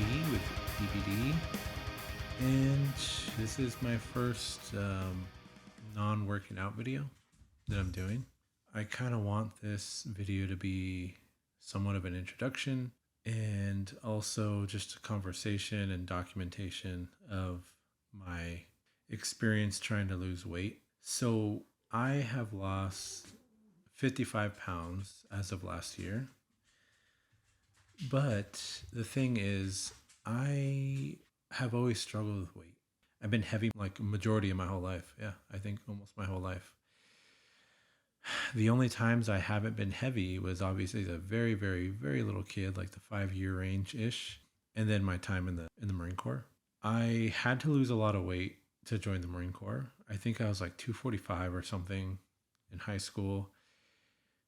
with DBD, and this is my first non working out video that I'm doing. I kind of want this video to be somewhat of an introduction and also just a conversation and documentation of my experience trying to lose weight. So I have lost 55 pounds as of last year. But the thing is, I have always struggled with weight. I've been heavy like a majority of my whole life. Yeah, I think almost my whole life. The only times I haven't been heavy was obviously as a very, very, very little kid, like the 5 year range ish, and then my time in the Marine Corps. I had to lose a lot of weight to join the Marine Corps. I think I was like 245 or something in high school,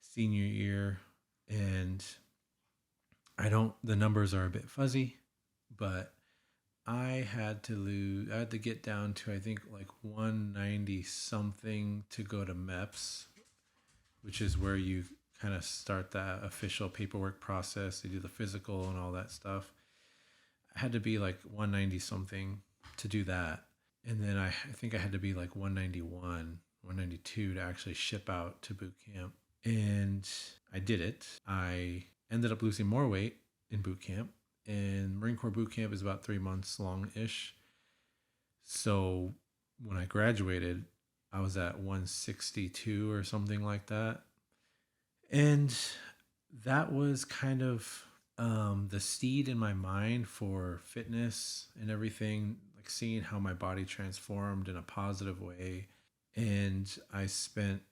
senior year, and the numbers are a bit fuzzy, but I had to get down to, I think, like 190 something to go to MEPS, which is where you kind of start that official paperwork process. They do the physical and all that stuff. I had to be like 190 something to do that. And then I think I had to be like 191, 192 to actually ship out to boot camp. And I did it. I ended up losing more weight in boot camp. And Marine Corps boot camp is about 3 months long-ish. So when I graduated, I was at 162 or something like that. And that was kind of the seed in my mind for fitness and everything, like seeing how my body transformed in a positive way. And I spent,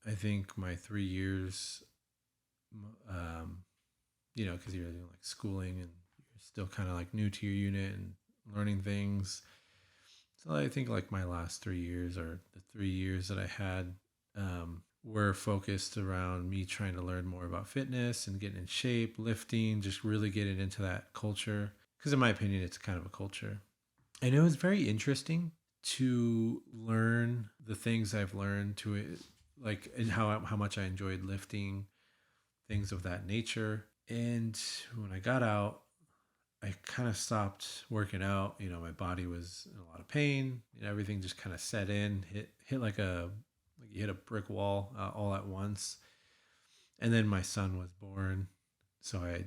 I think, my 3 years, because you're doing like schooling and you're still kind of like new to your unit and learning things. So I think like my last 3 years, or the 3 years that I had, were focused around me trying to learn more about fitness and getting in shape, lifting, just really getting into that culture. Because in my opinion, it's kind of a culture. And it was very interesting to learn the things I've learned to it, like, and how much I enjoyed lifting, things of that nature. And when I got out, I kind of stopped working out. My body was in a lot of pain. Everything just kind of set in, hit like you hit a brick wall all at once. And then my son was born, so I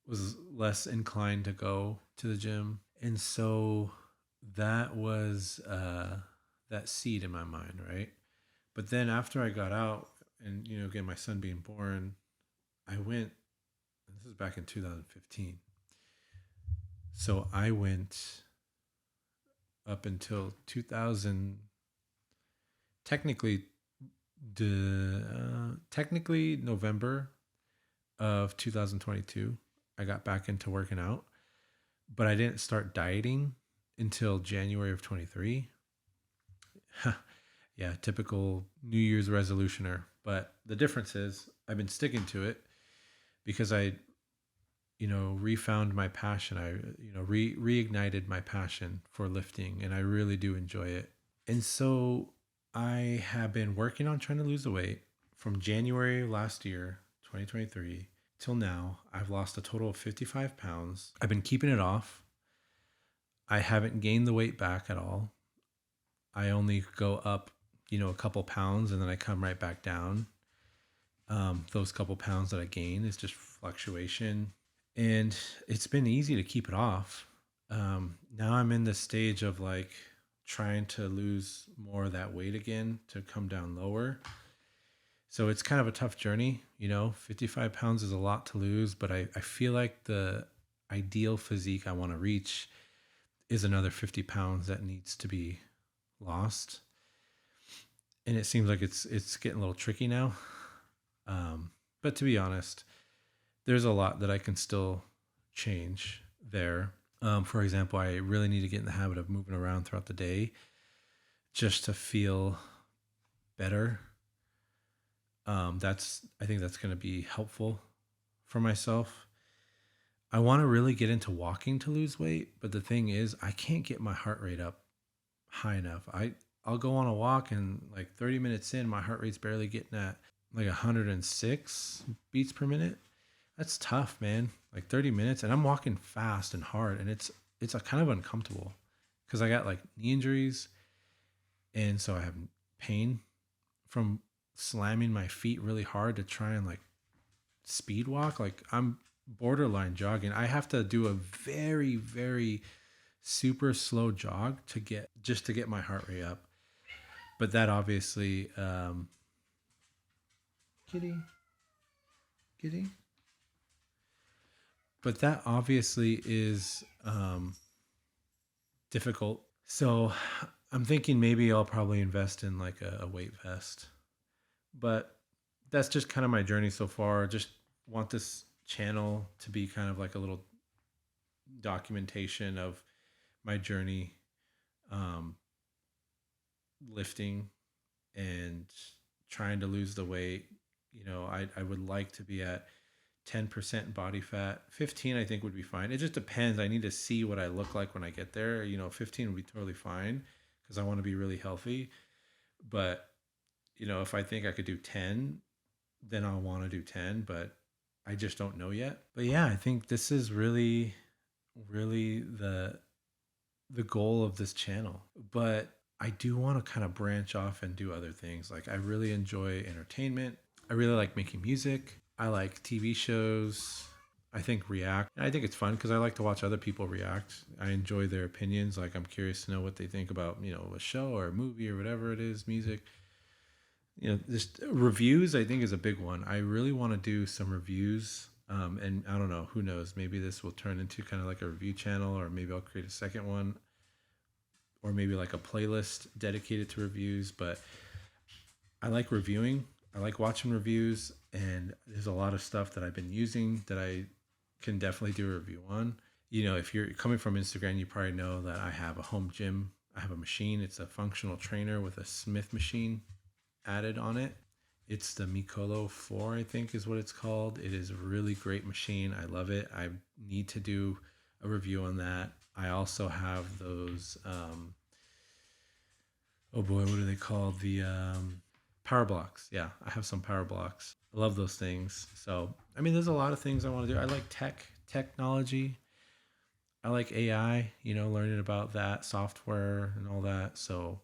was less inclined to go to the gym. And so that was that seed in my mind, right? But then after I got out, and again, my son being born, I went. This is back in 2015. So I went up until 2000. Technically November of 2022, I got back into working out, but I didn't start dieting until January of 23. Yeah, typical New Year's resolutioner. But the difference is I've been sticking to it because I refound my passion. I reignited my passion for lifting, and I really do enjoy it. And so I have been working on trying to lose the weight from January last year, 2023, till now. I've lost a total of 55 pounds. I've been keeping it off. I haven't gained the weight back at all. I only go up, a couple pounds, and then I come right back down. Those couple pounds that I gain is just fluctuation. And it's been easy to keep it off. Now I'm in this stage of like trying to lose more of that weight again to come down lower. So it's kind of a tough journey. 55 pounds is a lot to lose, but I feel like the ideal physique I want to reach is another 50 pounds that needs to be lost. And it seems like it's getting a little tricky now. But to be honest, there's a lot that I can still change there. For example, I really need to get in the habit of moving around throughout the day just to feel better. I think that's going to be helpful for myself. I want to really get into walking to lose weight, but the thing is, I can't get my heart rate up high enough. I'll go on a walk, and like 30 minutes in, my heart rate's barely getting at like 106 beats per minute. That's tough, man. Like 30 minutes, and I'm walking fast and hard, and it's a kind of uncomfortable because I got like knee injuries, and so I have pain from slamming my feet really hard to try and like speed walk. Like I'm borderline jogging. I have to do a very, very super slow jog to get just to get my heart rate up. But that obviously, kitty, kitty. But that obviously is difficult. So I'm thinking maybe I'll probably invest in like a weight vest. But that's just kind of my journey so far. Just want this channel to be kind of like a little documentation of my journey, um, lifting and trying to lose the weight. I would like to be at 10% body fat. 15 I think would be fine. It just depends. I need to see what I look like when I get there. 15 would be totally fine because I want to be really healthy. But, if I think I could do 10, then I'll want to do 10, but I just don't know yet. But yeah, I think this is really, really the goal of this channel. But I do want to kind of branch off and do other things. Like I really enjoy entertainment. I really like making music. I like TV shows. I think react. I think it's fun because I like to watch other people react. I enjoy their opinions. Like I'm curious to know what they think about, a show or a movie or whatever it is, music. Just reviews I think is a big one. I really want to do some reviews. And I don't know, who knows, maybe this will turn into kind of like a review channel, or maybe I'll create a second one, or maybe like a playlist dedicated to reviews. But I like reviewing. I like watching reviews, and there's a lot of stuff that I've been using that I can definitely do a review on. If you're coming from Instagram, you probably know that I have a home gym. I have a machine. It's a functional trainer with a Smith machine added on it. It's the Mikolo 4, I think is what it's called. It is a really great machine. I love it. I need to do a review on that. I also have those, oh boy, what are they called? The power blocks. Yeah, I have some power blocks. I love those things. So, I mean, there's a lot of things I want to do. I like technology. I like AI, learning about that software and all that. So,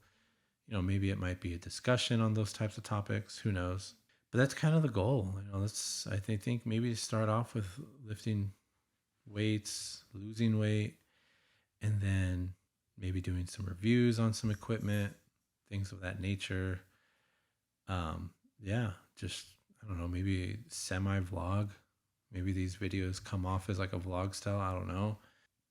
maybe it might be a discussion on those types of topics. Who knows? But that's kind of the goal. That's I think maybe start off with lifting weights, losing weight, and then maybe doing some reviews on some equipment, things of that nature. Yeah, just I don't know, maybe semi vlog. Maybe these videos come off as like a vlog style. I don't know.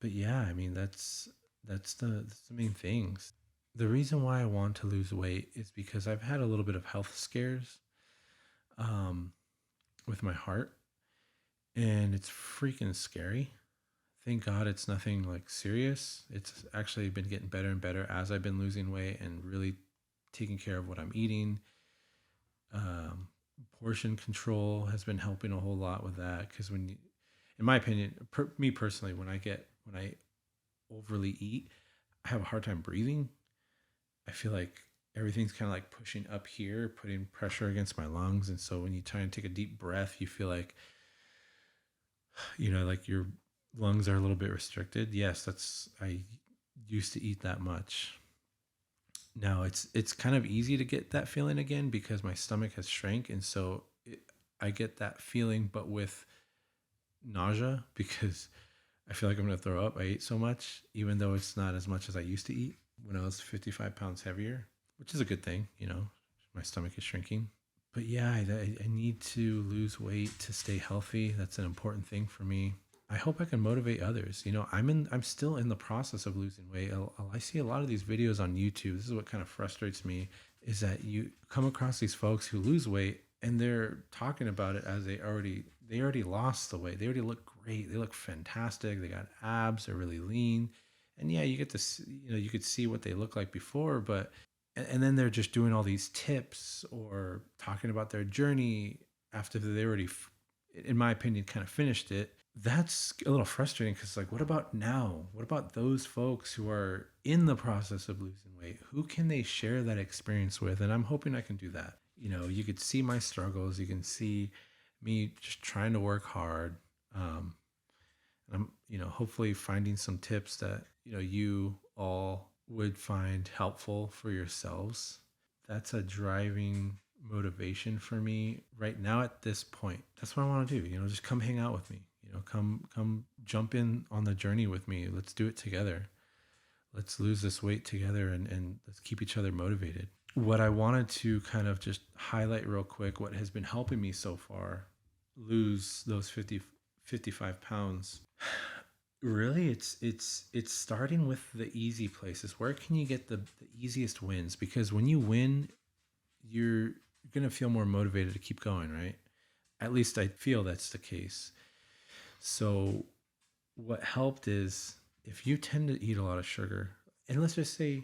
But yeah, I mean that's the main things. The reason why I want to lose weight is because I've had a little bit of health scares, um, with my heart, and it's freaking scary. Thank God it's nothing like serious. It's actually been getting better and better as I've been losing weight and really taking care of what I'm eating. Um, Portion control has been helping a whole lot with that because in my opinion, me personally, when I overly eat, I have a hard time breathing. I feel like everything's kind of like pushing up here, putting pressure against my lungs. And so when you try and take a deep breath, you feel like, like your lungs are a little bit restricted. Yes, I used to eat that much. Now it's kind of easy to get that feeling again because my stomach has shrank. And so I get that feeling, but with nausea because I feel like I'm going to throw up. I ate so much, even though it's not as much as I used to eat when I was 55 pounds heavier, which is a good thing. My stomach is shrinking. But yeah, I need to lose weight to stay healthy. That's an important thing for me. I hope I can motivate others. I'm still in the process of losing weight. I see a lot of these videos on YouTube. This is what kind of frustrates me is that you come across these folks who lose weight and they're talking about it as they already lost the weight. They already look great. They look fantastic. They got abs. They're really lean. And yeah, you get to you could see what they look like before, but and then they're just doing all these tips or talking about their journey after they already, in my opinion, kind of finished it. That's a little frustrating because like, what about now? What about those folks who are in the process of losing weight? Who can they share that experience with? And I'm hoping I can do that. You could see my struggles. You can see me just trying to work hard. And I'm, hopefully finding some tips that, you all would find helpful for yourselves. That's a driving motivation for me right now at this point. That's what I want to do. Just come hang out with me. Come jump in on the journey with me. Let's do it together. Let's lose this weight together and let's keep each other motivated. What I wanted to kind of just highlight real quick, what has been helping me so far lose those 55 pounds. Really, it's starting with the easy places. Where can you get the easiest wins? Because when you win, you're going to feel more motivated to keep going, right? At least I feel that's the case. So what helped is, if you tend to eat a lot of sugar, and let's just say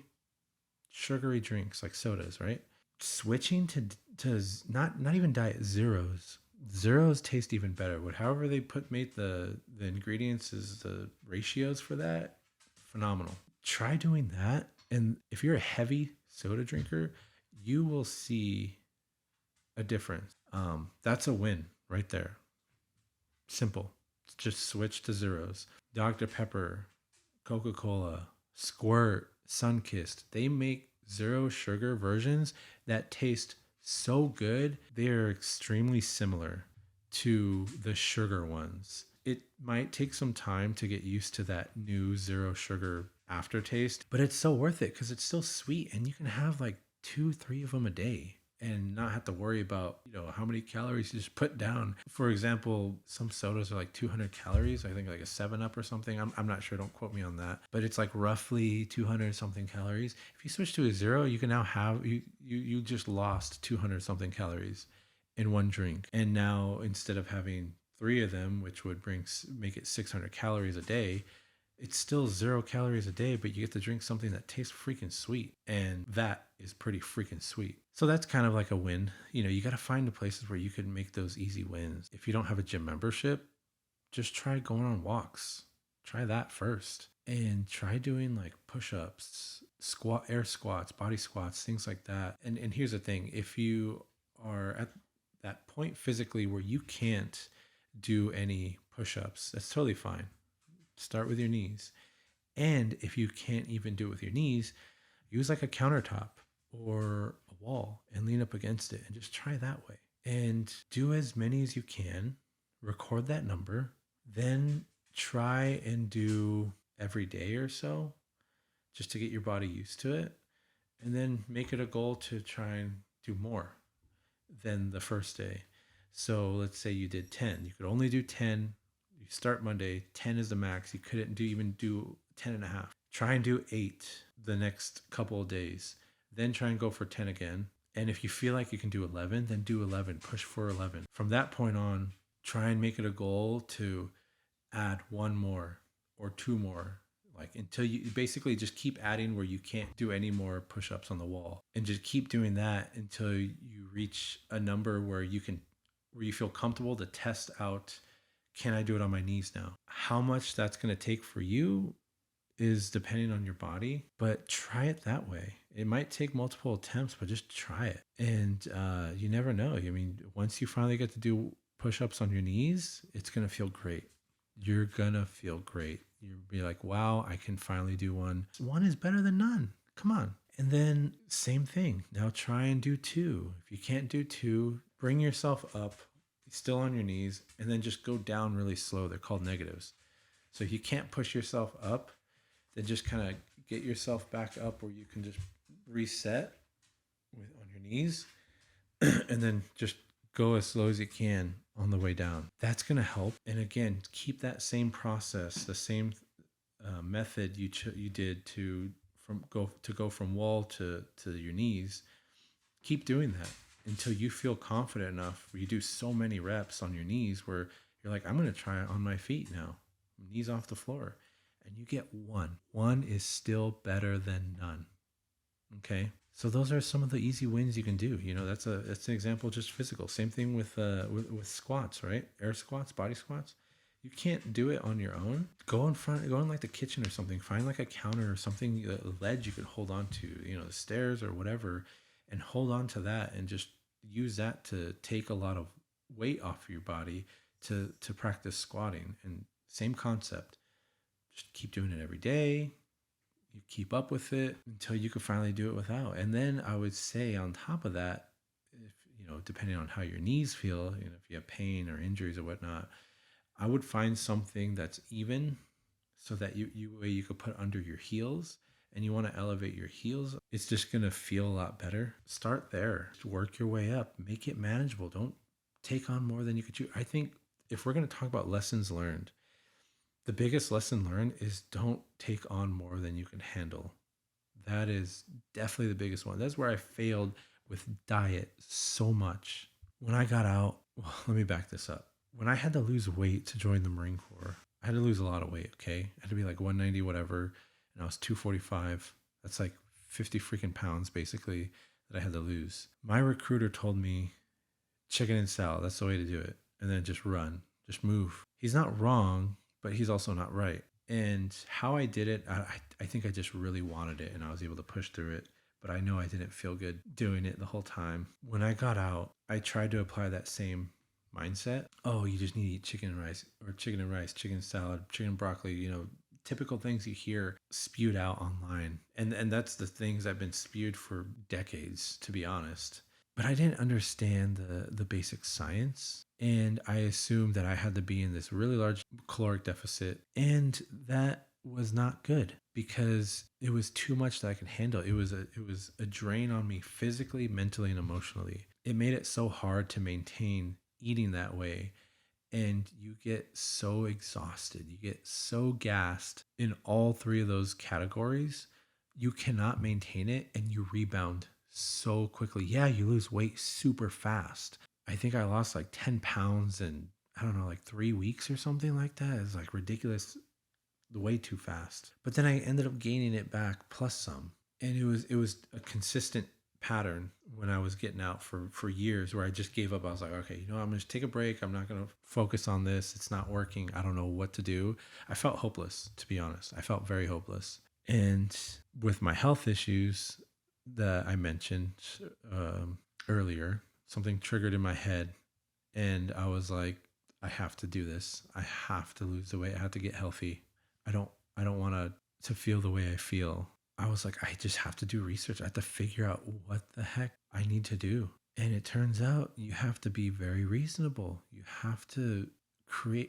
sugary drinks like sodas, right? Switching to not even diet zeros. Zeros taste even better. However they made the ingredients is the ratios for that, phenomenal. Try doing that, and if you're a heavy soda drinker, you will see a difference. That's a win right there. Simple. Just switch to zeros. Dr. Pepper, Coca-Cola, Squirt, Sunkist, they make zero sugar versions that taste so good. They are extremely similar to the sugar ones. It might take some time to get used to that new zero sugar aftertaste, but it's so worth it because it's still sweet and you can have like 2-3 of them a day and not have to worry about, how many calories you just put down. For example, some sodas are like 200 calories. I think like a 7-Up or something. I'm not sure. Don't quote me on that. But it's like roughly 200 something calories. If you switch to a zero, you can now have, you just lost 200 something calories in one drink. And now instead of having 3 of them, which would make it 600 calories a day, it's still 0 calories a day, but you get to drink something that tastes freaking sweet. And that is pretty freaking sweet. So that's kind of like a win. You got to find the places where you can make those easy wins. If you don't have a gym membership, just try going on walks. Try that first. And try doing like push-ups, air squats, body squats, things like that. And here's the thing. If you are at that point physically where you can't do any push-ups, that's totally fine. Start with your knees. And if you can't even do it with your knees, use like a countertop or a wall and lean up against it and just try that way. And do as many as you can. Record that number. Then try and do every day or so just to get your body used to it. And then make it a goal to try and do more than the first day. So let's say you did 10. You could only do 10. You start Monday, 10 is the max. You couldn't even do 10 and a half. Try and do 8 the next couple of days. Then try and go for 10 again. And if you feel like you can do 11, then do 11. Push for 11. From that point on, try and make it a goal to add 1 more or 2 more. Like until you basically just keep adding where you can't do any more push-ups on the wall. And just keep doing that until you reach a number where you feel comfortable to test out, can I do it on my knees now? How much that's going to take for you is depending on your body, but try it that way. It might take multiple attempts, but just try it. And you never know. I mean, once you finally get to do push-ups on your knees, it's going to feel great. You're going to feel great. You'll be like, wow, I can finally do one. One is better than none. Come on. And then same thing. Now try and do 2. If you can't do 2, bring yourself up, still on your knees, and then just go down really slow. They're called negatives. So if you can't push yourself up, then just kind of get yourself back up where you can just reset on your knees and then just go as slow as you can on the way down. That's going to help. And again, keep that same process, the same method you did to go from wall to your knees. Keep doing that until you feel confident enough where you do so many reps on your knees where you're like, I'm going to try it on my feet now, knees off the floor. And you get 1. 1 is still better than none. Okay. So those are some of the easy wins you can do. That's an example, just physical. Same thing with squats, right? Air squats, body squats. You can't do it on your own. Go in like the kitchen or something. Find like a counter or something, a ledge you could hold on to, the stairs or whatever, and hold on to that and just use that to take a lot of weight off your body to practice squatting. And same concept. Just keep doing it every day. You keep up with it until you can finally do it without. And then I would say on top of that, if depending on how your knees feel, if you have pain or injuries or whatnot, I would find something that's even so that you could put under your heels, and you want to elevate your heels. It's just going to feel a lot better. Start there. Just work your way up. Make it manageable. Don't take on more than you could chew. I think if we're going to talk about lessons learned, the biggest lesson learned is don't take on more than you can handle. That is definitely the biggest one. That's where I failed with diet so much. When I got out, well, let me back this up. When I had to lose weight to join the Marine Corps, I had to lose a lot of weight, okay? I had to be like 190 whatever, and I was 245. That's like 50 freaking pounds basically that I had to lose. My recruiter told me chicken and salad, that's the way to do it. And then just run, just move. He's not wrong, but he's also not right. And how I did it, I think I just really wanted it, and I was able to push through it. But I know I didn't feel good doing it the whole time. When I got out, I tried to apply that same mindset. Oh, you just need to eat chicken and rice, or chicken and rice, chicken salad, chicken and broccoli, typical things you hear spewed out online. And that's the things that have been spewed for decades, to be honest. But I didn't understand the basic science. And I assumed that I had to be in this really large caloric deficit. And that was not good because it was too much that I could handle. It was a drain on me physically, mentally, and emotionally. It made it so hard to maintain eating that way. And you get so exhausted. You get so gassed in all three of those categories. You cannot maintain it, and you rebound so quickly. Yeah, you lose weight super fast. I think I lost like 10 pounds in, I don't know, like 3 weeks or something like that. It's like ridiculous, way too fast. But then I ended up gaining it back plus some. And it was a consistent pattern when I was getting out for years where I just gave up. I was like, okay, I'm going to take a break. I'm not going to focus on this. It's not working. I don't know what to do. I felt hopeless, to be honest. I felt very hopeless. And with my health issues that I mentioned earlier, something triggered in my head, and I was like, I have to do this. I have to lose the weight. I have to get healthy. I don't want to feel the way I feel. I was like, I just have to do research. I have to figure out what the heck I need to do. And it turns out you have to be very reasonable. You have to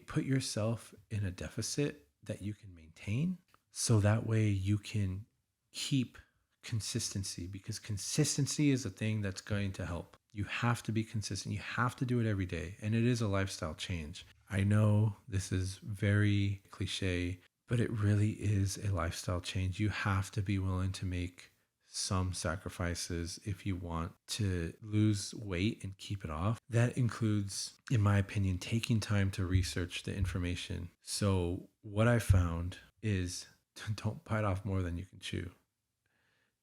put yourself in a deficit that you can maintain, so that way you can keep consistency, because consistency is a thing that's going to help. You have to be consistent. You have to do it every day. And it is a lifestyle change. I know this is very cliche, but it really is a lifestyle change. You have to be willing to make some sacrifices if you want to lose weight and keep it off. That includes, in my opinion, taking time to research the information. So what I found is don't bite off more than you can chew.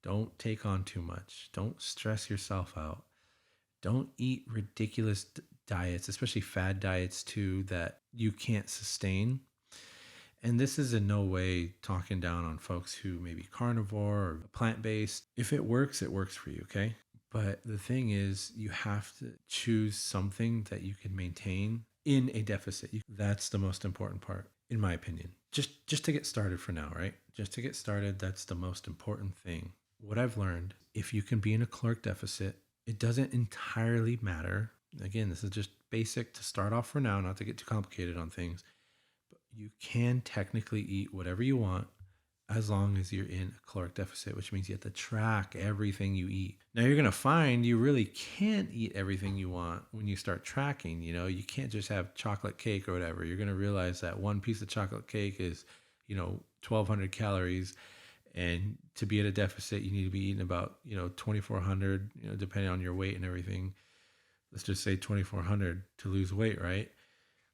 Don't take on too much. Don't stress yourself out. Don't eat ridiculous diets, especially fad diets too, that you can't sustain. And this is in no way talking down on folks who may be carnivore or plant-based. If it works for you, okay? But the thing is, you have to choose something that you can maintain in a deficit. That's the most important part, in my opinion. Just to get started for now, right? Just to get started, that's the most important thing. What I've learned, if you can be in a caloric deficit, it doesn't entirely matter. Again, this is just basic to start off for now, not to get too complicated on things. But you can technically eat whatever you want as long as you're in a caloric deficit, which means you have to track everything you eat. Now, you're going to find you really can't eat everything you want when you start tracking. You can't just have chocolate cake or whatever. You're going to realize that one piece of chocolate cake is, 1,200 calories. And to be at a deficit, you need to be eating about, 2,400, depending on your weight and everything. Let's just say 2,400 to lose weight, right?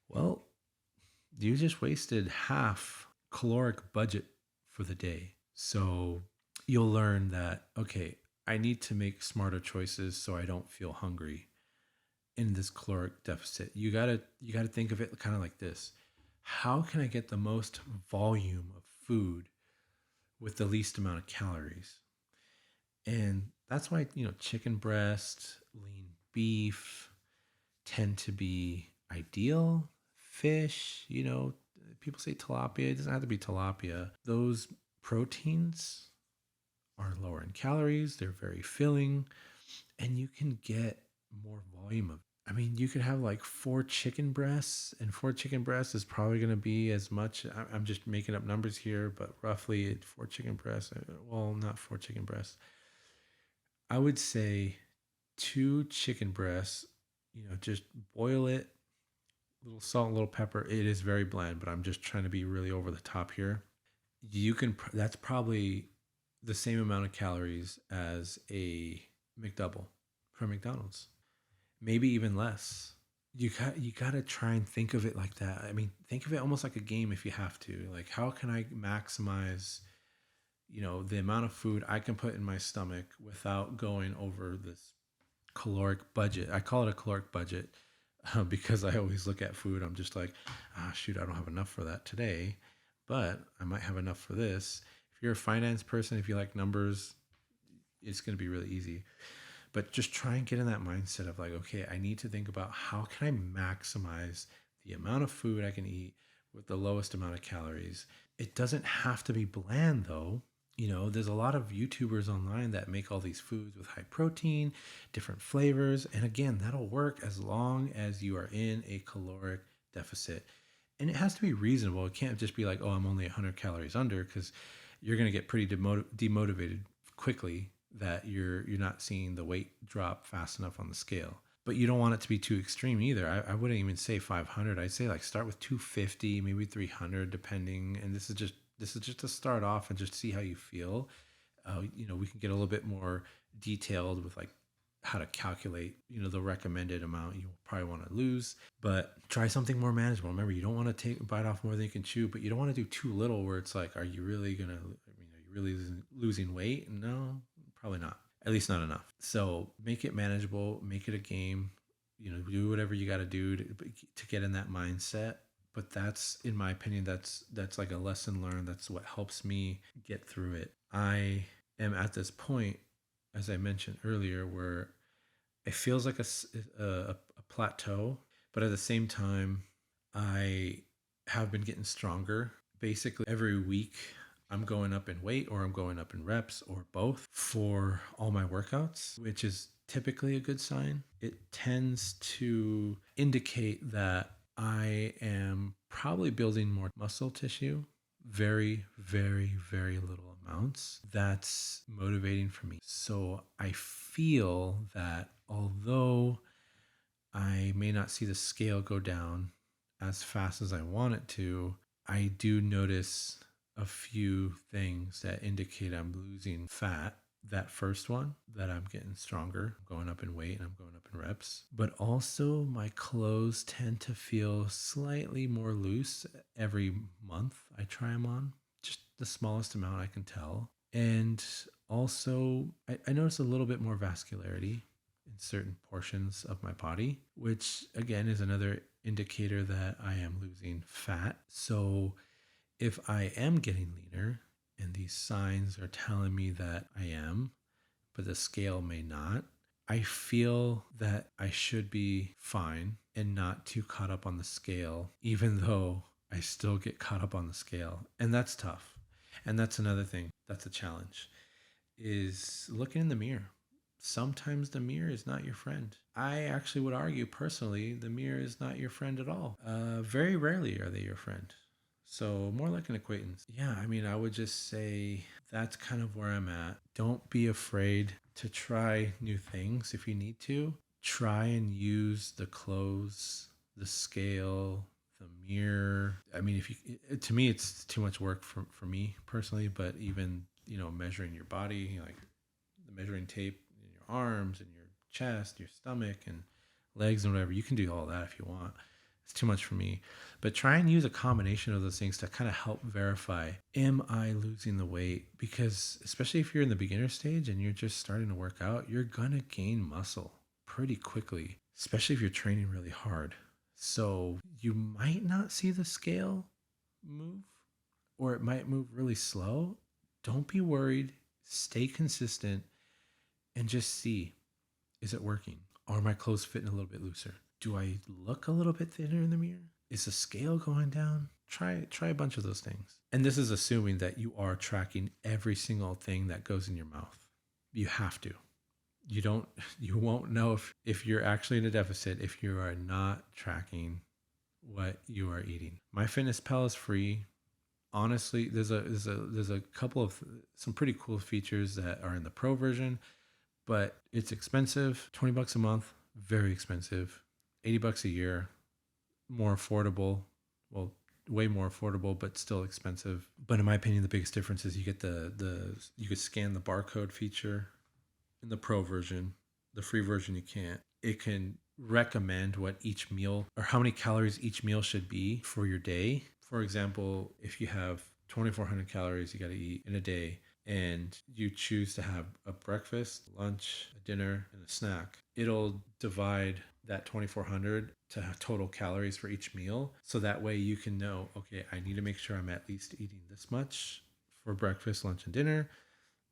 Well, you just wasted half caloric budget for the day. So you'll learn that, okay, I need to make smarter choices so I don't feel hungry in this caloric deficit. You gotta think of it kind of like this. How can I get the most volume of food with the least amount of calories? And that's why, chicken breast, lean beef, tend to be ideal. Fish, people say tilapia. It doesn't have to be tilapia. Those proteins are lower in calories, they're very filling, and you can get more volume of. I mean, you could have like 4 chicken breasts, and 4 chicken breasts is probably going to be as much. I'm just making up numbers here, but roughly 4 chicken breasts. Well, not 4 chicken breasts. I would say 2 chicken breasts. Just boil it, little salt, little pepper. It is very bland, but I'm just trying to be really over the top here. That's probably the same amount of calories as a McDouble from McDonald's, maybe even less. You got to try and think of it like that. I mean, think of it almost like a game if you have to. Like, how can I maximize, the amount of food I can put in my stomach without going over this caloric budget? I call it a caloric budget because I always look at food. I'm just like, shoot, I don't have enough for that today, but I might have enough for this. If you're a finance person, if you like numbers, it's going to be really easy. But just try and get in that mindset of like, okay, I need to think about how can I maximize the amount of food I can eat with the lowest amount of calories. It doesn't have to be bland though. There's a lot of YouTubers online that make all these foods with high protein, different flavors. And again, that'll work as long as you are in a caloric deficit. And it has to be reasonable. It can't just be like, oh, I'm only 100 calories under, because you're going to get pretty demotivated quickly that you're not seeing the weight drop fast enough on the scale. But you don't want it to be too extreme either. I wouldn't even say 500. I'd say like start with 250, maybe 300, depending. And this is just to start off and just see how you feel. We can get a little bit more detailed with like how to calculate, the recommended amount you probably want to lose, but try something more manageable. Remember, you don't want to bite off more than you can chew, but you don't want to do too little where it's like, are you really losing weight? No, probably not. At least not enough. So make it manageable, make it a game, do whatever you got to do to get in that mindset. But that's, in my opinion, that's like a lesson learned. That's what helps me get through it. I am at this point, as I mentioned earlier, where it feels like a plateau, but at the same time, I have been getting stronger. Basically, every week, I'm going up in weight or I'm going up in reps or both for all my workouts, which is typically a good sign. It tends to indicate that I am probably building more muscle tissue, very, very, very little amounts. That's motivating for me. So I feel that although I may not see the scale go down as fast as I want it to, I do notice a few things that indicate I'm losing fat. That first one, that I'm getting stronger, I'm going up in weight and I'm going up in reps. But also my clothes tend to feel slightly more loose every month I try them on, just the smallest amount I can tell. And also I notice a little bit more vascularity in certain portions of my body, which again is another indicator that I am losing fat. So if I am getting leaner, and these signs are telling me that I am, but the scale may not, I feel that I should be fine and not too caught up on the scale, even though I still get caught up on the scale. And that's tough. And that's another thing that's a challenge, is looking in the mirror. Sometimes the mirror is not your friend. I actually would argue personally, the mirror is not your friend at all. Very rarely are they your friend. So more like an acquaintance. Yeah, I mean, I would just say that's kind of where I'm at. Don't be afraid to try new things if you need to. Try and use the clothes, the scale, the mirror. I mean, to me, it's too much work for me personally, but even, measuring your body, like the measuring tape in your arms and your chest, your stomach and legs and whatever, you can do all that if you want. It's too much for me. But try and use a combination of those things to kind of help verify, am I losing the weight? Because especially if you're in the beginner stage and you're just starting to work out, you're going to gain muscle pretty quickly, especially if you're training really hard. So you might not see the scale move, or it might move really slow. Don't be worried. Stay consistent and just see, is it working? Are my clothes fitting a little bit looser? Do I look a little bit thinner in the mirror? Is the scale going down? Try a bunch of those things. And this is assuming that you are tracking every single thing that goes in your mouth. You have to. You won't know if you're actually in a deficit if you are not tracking what you are eating. MyFitnessPal is free. Honestly, there's a couple of some pretty cool features that are in the pro version, but it's expensive. $20 a month, very expensive. $80 a year, more affordable. Well, way more affordable, but still expensive. But in my opinion, the biggest difference is you get you could scan the barcode feature in the pro version. The free version you can't. It can recommend what each meal or how many calories each meal should be for your day. For example, if you have 2,400 calories you got to eat in a day, and you choose to have a breakfast, lunch, a dinner, and a snack, it'll divide that 2,400 to total calories for each meal. So that way you can know, okay, I need to make sure I'm at least eating this much for breakfast, lunch, and dinner.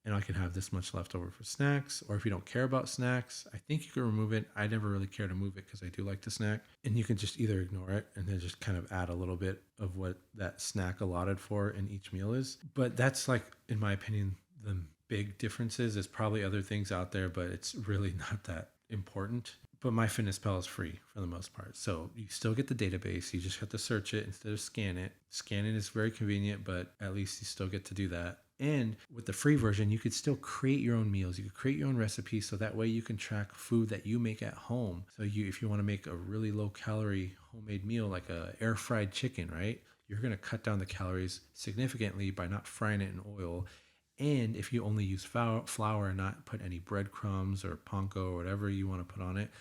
And I can have this much left over for snacks. Or if you don't care about snacks, I think you can remove it. I never really care to move it because I do like to snack. And you can just either ignore it and then just kind of add a little bit of what that snack allotted for in each meal is. But that's like, in my opinion, the big differences. There's probably other things out there, but it's really not that important. But MyFitnessPal is free for the most part. So you still get the database. You just have to search it instead of scan it. Scanning is very convenient, but at least you still get to do that. And with the free version, you could still create your own meals. You could create your own recipes, so that way you can track food that you make at home. So if you want to make a really low calorie homemade meal, like a air fried chicken, right? You're going to cut down the calories significantly by not frying it in oil. And if you only use flour and not put any breadcrumbs or panko or whatever you want to put on it,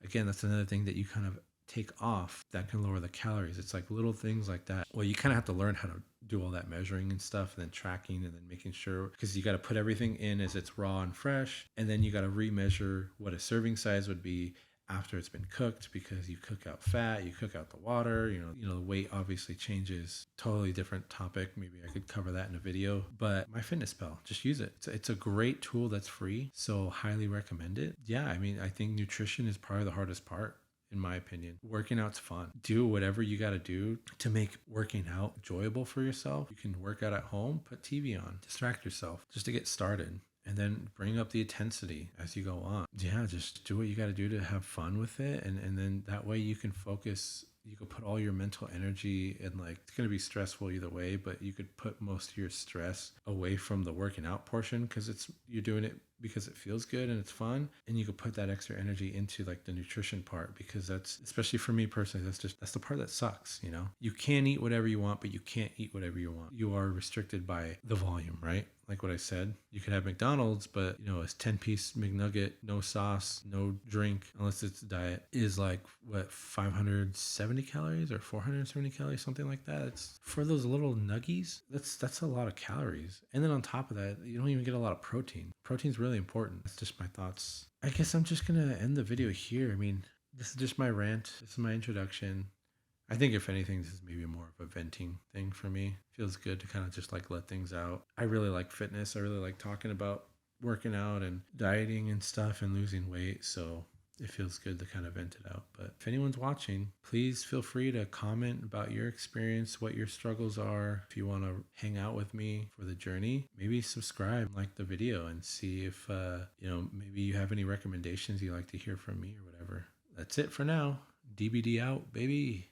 again, that's another thing that you kind of take off that can lower the calories. It's like little things like that. Well, you kind of have to learn how to do all that measuring and stuff, and then tracking, and then making sure, because you got to put everything in as it's raw and fresh, and then you got to remeasure what a serving size would be after it's been cooked, because you cook out fat, you cook out the water, the weight obviously changes. Totally different topic. Maybe I could cover that in a video, but MyFitnessPal, just use it. It's a great tool that's free, so highly recommend it. Yeah, I mean, I think nutrition is probably the hardest part. In my opinion, working out's fun. Do whatever you got to do to make working out enjoyable for yourself. You can work out at home, put TV on, distract yourself just to get started, and then bring up the intensity as you go on. Yeah, just do what you got to do to have fun with it. And then that way you can focus. You could put all your mental energy, and like, it's going to be stressful either way, but you could put most of your stress away from the working out portion, because you're doing it because it feels good and it's fun. And you could put that extra energy into like the nutrition part, because that's, especially for me personally, that's the part that sucks. You can eat whatever you want, but you can't eat whatever you want. You are restricted by the volume, right? Like what I said, you could have McDonald's, but a 10-piece McNugget, no sauce, no drink, unless it's diet, is like what, 570 calories or 470 calories, something like that. It's for those little nuggies. That's a lot of calories. And then on top of that, you don't even get a lot of protein. Protein's really important. That's just my thoughts. I guess I'm just gonna end the video here. I mean, this is just my rant. This is my introduction. I think if anything, this is maybe more of a venting thing for me. Feels good to kind of just like let things out. I really like fitness. I really like talking about working out and dieting and stuff and losing weight. So it feels good to kind of vent it out. But if anyone's watching, please feel free to comment about your experience, what your struggles are. If you want to hang out with me for the journey, maybe subscribe, like the video, and see if, maybe you have any recommendations you'd like to hear from me or whatever. That's it for now. DBD out, baby.